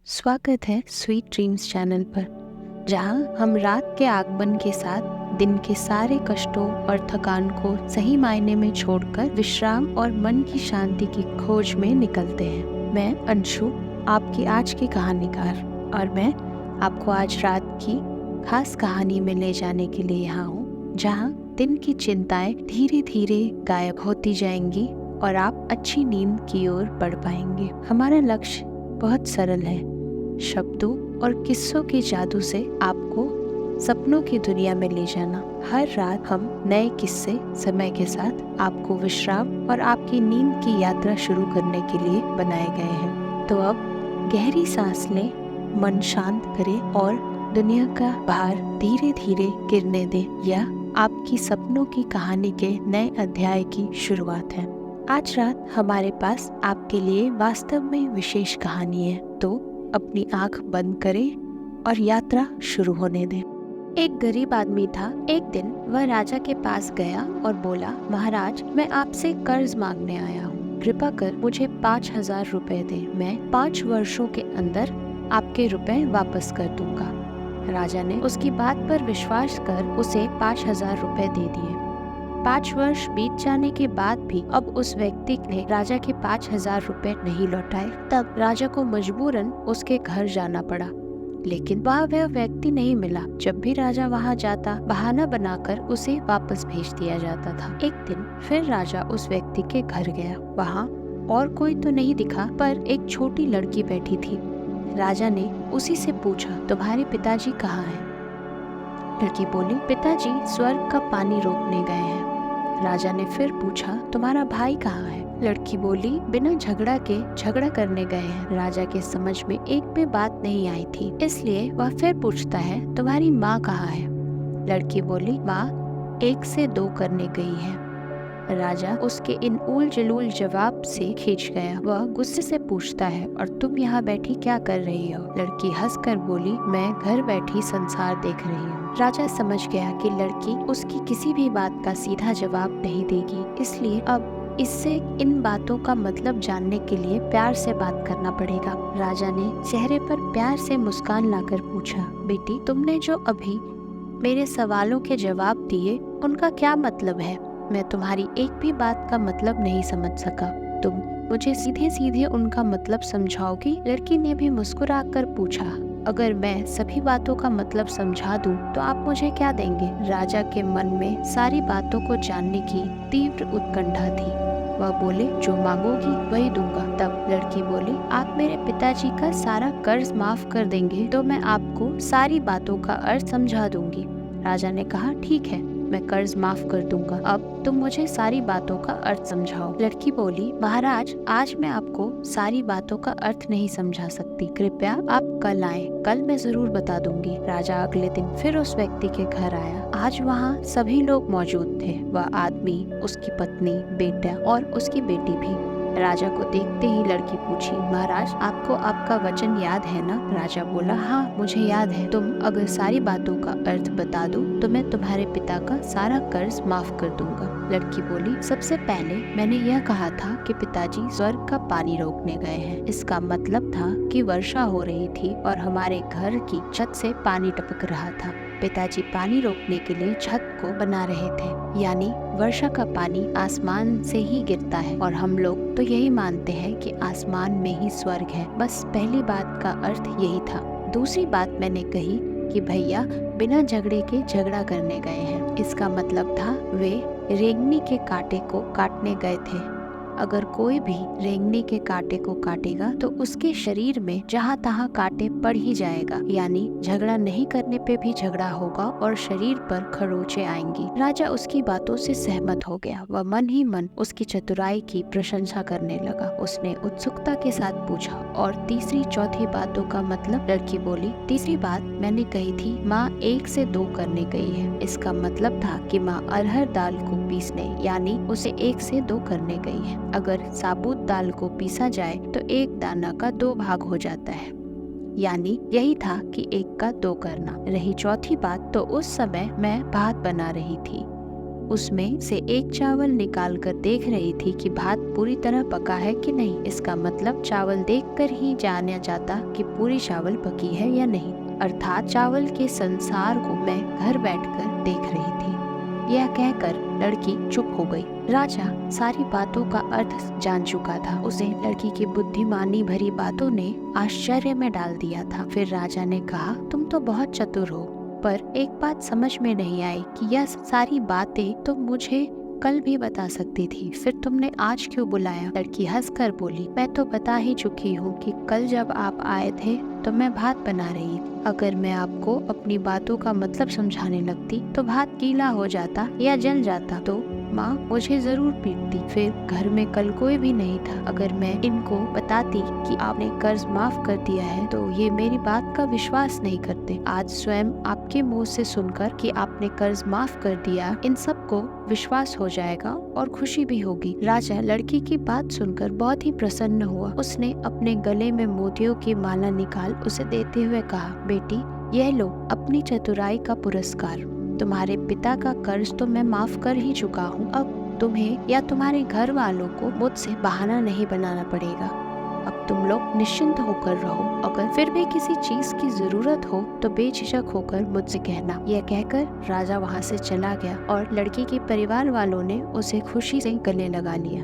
स्वागत है sweet dreams channel पर, जहां हम रात के आगमन के साथ दिन के सारे कष्टों और थकान को सही मायने में छोड़कर विश्राम और मन की शांति की खोज में निकलते हैं। मैं अंशु, आपकी आज की कहानीकार, और मैं आपको आज रात की खास कहानी में ले जाने के लिए यहाँ हूँ, जहाँ दिन की चिंताएं धीरे धीरे गायब होती जाएंगी और आप अच्छी नींद की ओर बढ़ पाएंगे। हमारा लक्ष्य बहुत सरल है, शब्दों और किस्सों के जादू से आपको सपनों की दुनिया में ले जाना। हर रात हम नए किस्से समय के साथ आपको विश्राम और आपकी नींद की यात्रा शुरू करने के लिए बनाए गए हैं। तो अब गहरी सांस लें, मन शांत करें और दुनिया का भार धीरे धीरे गिरने दें। यह आपकी सपनों की कहानी के नए अध्याय की शुरुआत है। आज रात हमारे पास आपके लिए वास्तव में विशेष कहानी है, तो अपनी आंख बंद करें और यात्रा शुरू होने दें। एक गरीब आदमी था। एक दिन वह राजा के पास गया और बोला, महाराज, मैं आपसे कर्ज मांगने आया हूँ। कृपा कर मुझे 5,000 रुपए दे। मैं 5 वर्षों के अंदर आपके रुपए वापस कर दूंगा। राजा ने उसकी बात पर विश्वास कर उसे 5,000 रुपए दे दिए। 5 वर्ष बीत जाने के बाद भी अब उस व्यक्ति ने राजा के 5,000 रुपए नहीं लौटाए। तब राजा को मजबूरन उसके घर जाना पड़ा, लेकिन वह व्यक्ति नहीं मिला। जब भी राजा वहां जाता, बहाना बनाकर उसे वापस भेज दिया जाता था। एक दिन फिर राजा उस व्यक्ति के घर गया। वहां और कोई तो नहीं दिखा, पर एक छोटी लड़की बैठी थी। राजा ने उसी से पूछा, तुम्हारे पिताजी कहाँ हैं? लड़की बोली, पिताजी स्वर्ग का पानी रोकने गए हैं। राजा ने फिर पूछा, तुम्हारा भाई कहाँ है? लड़की बोली, बिना झगड़ा करने गए हैं। राजा के समझ में एक भी बात नहीं आई थी, इसलिए वह फिर पूछता है, तुम्हारी माँ कहाँ है? लड़की बोली, माँ 1 से 2 करने गई है। राजा उसके इन उल जलूल जवाब से खींच गया। वह गुस्से से पूछता है, और तुम यहाँ बैठी क्या कर रही हो? लड़की हंसकर बोली, मैं घर बैठी संसार देख रही हूँ। राजा समझ गया कि लड़की उसकी किसी भी बात का सीधा जवाब नहीं देगी, इसलिए अब इससे इन बातों का मतलब जानने के लिए प्यार से बात करना पड़ेगा। राजा ने चेहरे पर प्यार से मुस्कान लाकर पूछा, बेटी, तुमने जो अभी मेरे सवालों के जवाब दिए, उनका क्या मतलब है? मैं तुम्हारी एक भी बात का मतलब नहीं समझ सका। तुम मुझे सीधे सीधे उनका मतलब समझाओगी? लड़की ने भी मुस्कुराकर पूछा, अगर मैं सभी बातों का मतलब समझा दूं, तो आप मुझे क्या देंगे? राजा के मन में सारी बातों को जानने की तीव्र उत्कंठा थी। वह बोले, जो मांगोगी वही दूंगा। तब लड़की बोली, आप मेरे पिताजी का सारा कर्ज माफ कर देंगे तो मैं आपको सारी बातों का अर्थ समझा दूंगी। राजा ने कहा, ठीक है, मैं कर्ज माफ कर दूंगा। अब तुम मुझे सारी बातों का अर्थ समझाओ। लड़की बोली, महाराज, आज मैं आपको सारी बातों का अर्थ नहीं समझा सकती। कृपया आप कल आएं, कल मैं जरूर बता दूंगी। राजा अगले दिन फिर उस व्यक्ति के घर आया। आज वहाँ सभी लोग मौजूद थे। वह आदमी, उसकी पत्नी, बेटा और उसकी बेटी भी। राजा को देखते ही लड़की पूछी, महाराज, आपको आपका वचन याद है ना? राजा बोला, हाँ, मुझे याद है। तुम अगर सारी बातों का अर्थ बता दो तो मैं तुम्हारे पिता का सारा कर्ज माफ कर दूंगा। लड़की बोली, सबसे पहले मैंने यह कहा था कि पिताजी स्वर्ग का पानी रोकने गए हैं। इसका मतलब था कि वर्षा हो रही थी और हमारे घर की छत से पानी टपक रहा था। पिताजी पानी रोकने के लिए छत को बना रहे थे, यानी वर्षा का पानी आसमान से ही गिरता है, और हम लोग तो यही मानते हैं कि आसमान में ही स्वर्ग है। बस पहली बात का अर्थ यही था। दूसरी बात मैंने कही कि भैया बिना झगड़े के झगड़ा करने गए हैं। इसका मतलब था वे रेंगनी के कांटे को काटने गए थे। अगर कोई भी रेंगनी के कांटे को काटेगा तो उसके शरीर में जहाँ तहाँ कांटे पड़ ही जाएगा, यानी झगड़ा नहीं करने पे भी झगड़ा होगा और शरीर पर खरोंचे आएंगी। राजा उसकी बातों से सहमत हो गया। वह मन ही मन उसकी चतुराई की प्रशंसा करने लगा। उसने उत्सुकता के साथ पूछा, और तीसरी चौथी बातों का मतलब? लड़की बोली, तीसरी बात मैंने कही थी, माँ 1 से 2 करने गई है। इसका मतलब था कि माँ अरहर दाल को पीसने, यानी उसे 1 से 2 करने गई है। अगर साबुत दाल को पीसा जाए तो 1 दाना का 2 भाग हो जाता है, यानी यही था कि 1 का 2 करना। रही चौथी बात, तो उस समय मैं भात बना रही थी। उसमें से एक चावल निकाल कर देख रही थी कि भात पूरी तरह पका है कि नहीं। इसका मतलब चावल देखकर ही जाना जाता कि पूरी चावल पकी है या नहीं। अर्थात चावल के संसार को मैं घर बैठकर देख रही थी। यह कहकर लड़की चुप हो गई। राजा सारी बातों का अर्थ जान चुका था। उसे लड़की की बुद्धिमानी भरी बातों ने आश्चर्य में डाल दिया था। फिर राजा ने कहा, तुम तो बहुत चतुर हो, पर एक बात समझ में नहीं आई कि यह सारी बातें तो मुझे कल भी बता सकती थी, फिर तुमने आज क्यों बुलाया। लड़की हंसकर बोली, मैं तो बता ही चुकी हूँ कि कल जब आप आए थे तो मैं भात बना रही थी। अगर मैं आपको अपनी बातों का मतलब समझाने लगती तो भात गीला हो जाता या जल जाता, तो माँ मुझे जरूर पीटती। फिर घर में कल कोई भी नहीं था। अगर मैं इनको बताती कि आपने कर्ज माफ कर दिया है तो ये मेरी बात का विश्वास नहीं करते। आज स्वयं आपके मुंह से सुनकर कि आपने कर्ज माफ कर दिया, इन सबको विश्वास हो जाएगा और खुशी भी होगी। राजा लड़की की बात सुनकर बहुत ही प्रसन्न हुआ। उसने अपने गले में मोतियों की माला निकाल उसे देते हुए कहा, बेटी यह लो अपनी चतुराई का पुरस्कार। तुम्हारे पिता का कर्ज तो मैं माफ कर ही चुका हूँ। अब तुम्हें या तुम्हारे घर वालों को मुझसे बहाना नहीं बनाना पड़ेगा। अब तुम लोग निश्चिंत होकर रहो। अगर फिर भी किसी चीज की जरूरत हो तो बेझिझक होकर मुझसे कहना। यह कहकर राजा वहाँ से चला गया और लड़की के परिवार वालों ने उसे खुशी से गले लगा लिया।